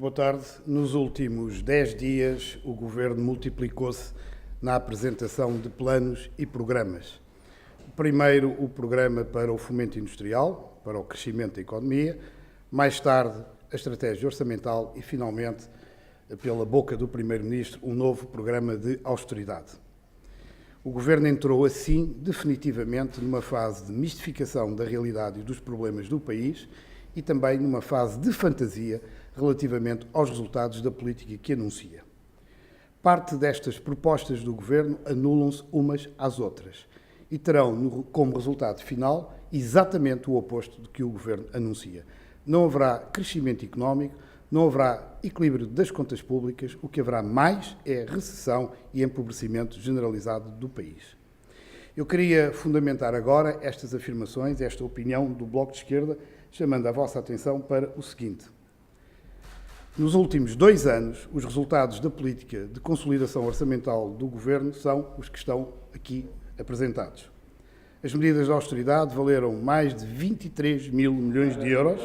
boa tarde. Nos últimos 10 dias, o Governo multiplicou-se na apresentação de planos e programas. Primeiro, o programa para o fomento industrial, para o crescimento da economia. Mais tarde, a estratégia orçamental e, finalmente, pela boca do Primeiro-Ministro, um novo programa de austeridade. O Governo entrou, assim, definitivamente, numa fase de mistificação da realidade e dos problemas do país e também numa fase de fantasia relativamente aos resultados da política que anuncia. Parte destas propostas do Governo anulam-se umas às outras e terão como resultado final exatamente o oposto do que o Governo anuncia. Não haverá crescimento económico, não haverá equilíbrio das contas públicas, o que haverá mais é recessão e empobrecimento generalizado do país. Eu queria fundamentar agora estas afirmações, esta opinião do Bloco de Esquerda, chamando a vossa atenção para o seguinte. Nos últimos 2 anos, os resultados da política de consolidação orçamental do Governo são os que estão aqui apresentados. As medidas de austeridade valeram mais de 23 mil milhões de euros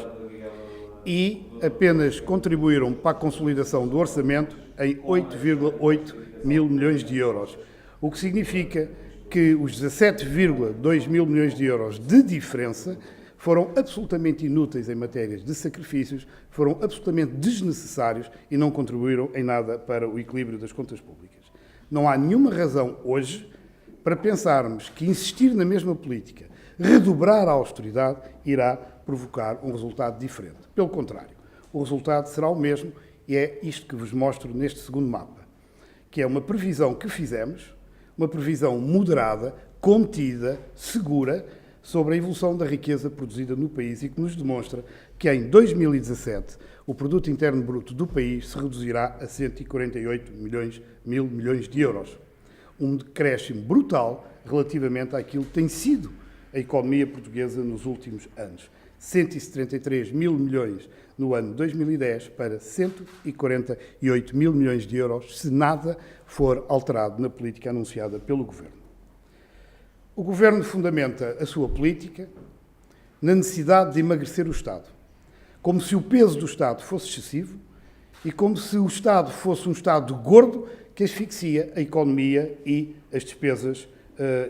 e apenas contribuíram para a consolidação do orçamento em 8,8 mil milhões de euros, o que significa que os 17,2 mil milhões de euros de diferença foram absolutamente inúteis em matérias de sacrifícios, foram absolutamente desnecessários e não contribuíram em nada para o equilíbrio das contas públicas. Não há nenhuma razão hoje para pensarmos que insistir na mesma política, redobrar a austeridade, irá provocar um resultado diferente. Pelo contrário, o resultado será o mesmo e é isto que vos mostro neste segundo mapa, que é uma previsão que fizemos, uma previsão moderada, contida, segura, sobre a evolução da riqueza produzida no país e que nos demonstra que em 2017 o produto interno bruto do país se reduzirá a 148 mil milhões de euros. Um decréscimo brutal relativamente àquilo que tem sido a economia portuguesa nos últimos anos. 173 mil milhões no ano 2010 para 148 mil milhões de euros, se nada for alterado na política anunciada pelo Governo. O Governo fundamenta a sua política na necessidade de emagrecer o Estado, como se o peso do Estado fosse excessivo e como se o Estado fosse um Estado gordo que asfixia a economia e as despesas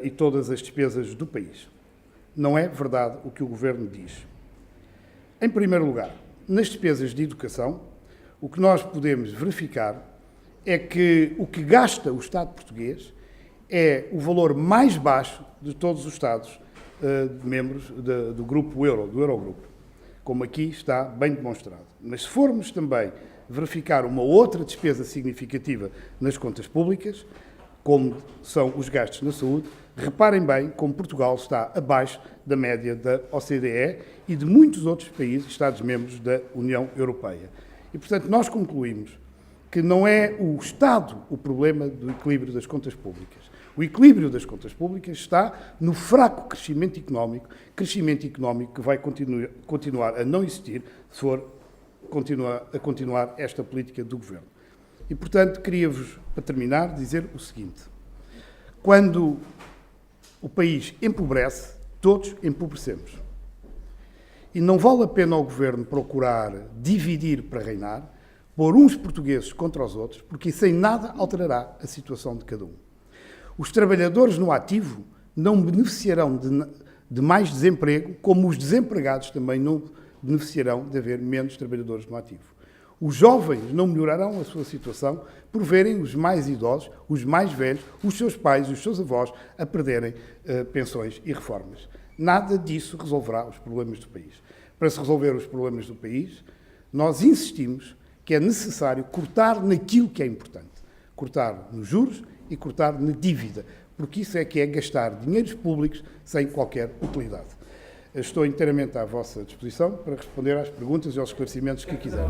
e todas as despesas do país. Não é verdade o que o Governo diz. Em primeiro lugar, nas despesas de educação, o que nós podemos verificar é que o que gasta o Estado português é o valor mais baixo de todos os Estados membros do Grupo Euro, do Eurogrupo, como aqui está bem demonstrado. Mas se formos também verificar uma outra despesa significativa nas contas públicas, como são os gastos na saúde, reparem bem como Portugal está abaixo da média da OCDE e de muitos outros países, Estados-membros da União Europeia. E, portanto, nós concluímos que não é o Estado o problema do equilíbrio das contas públicas. O equilíbrio das contas públicas está no fraco crescimento económico que vai continuar a não existir se for continuar esta política do Governo. E, portanto, queria-vos, para terminar, dizer o seguinte. Quando o país empobrece, todos empobrecemos. E não vale a pena ao Governo procurar dividir para reinar, pôr uns portugueses contra os outros, porque isso em nada alterará a situação de cada um. Os trabalhadores no ativo não beneficiarão de mais desemprego, como os desempregados também não beneficiarão de haver menos trabalhadores no ativo. Os jovens não melhorarão a sua situação por verem os mais idosos, os mais velhos, os seus pais, os seus avós a perderem pensões e reformas. Nada disso resolverá os problemas do país. Para se resolver os problemas do país, nós insistimos que é necessário cortar naquilo que é importante. Cortar nos juros e cortar na dívida, porque isso é que é gastar dinheiros públicos sem qualquer utilidade. Estou inteiramente à vossa disposição para responder às perguntas e aos esclarecimentos que quiserem.